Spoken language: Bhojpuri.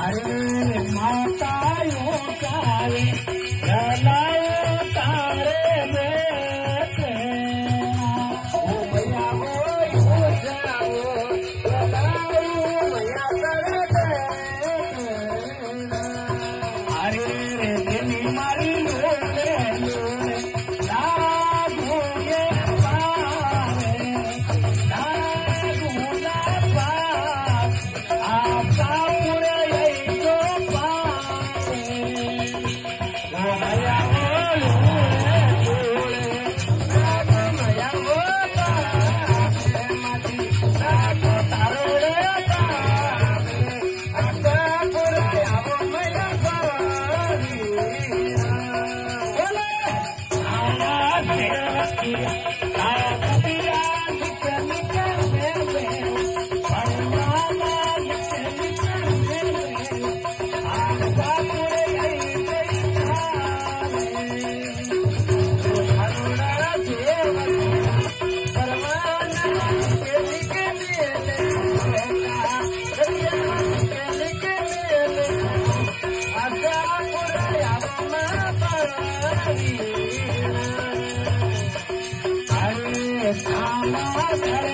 अरे माता यो कावे जलाओ तारे बेटे ओ मैया वो यो जाओ जलाओ मैया तारे बेटे अरे रे दिनी मारी लोले लोले लागू ये पावे लागू ना पावे आपका पूरे यो पावे ओ मैया वो लोले लागू मैया वो तारे माती लागू तारोड़े तारे आपका पूरे आवो मैया पावी बोले आवा देवकिया आया निकल निकल मेरे परमात्मा निकल निकल मेरे आपका पूरे यही खावे हरुणा देवकिया परमात्मा निकल निकल मेरे निकल निकल मेरे आपका पूरे आवो मैं पावी अरे श्यामा घर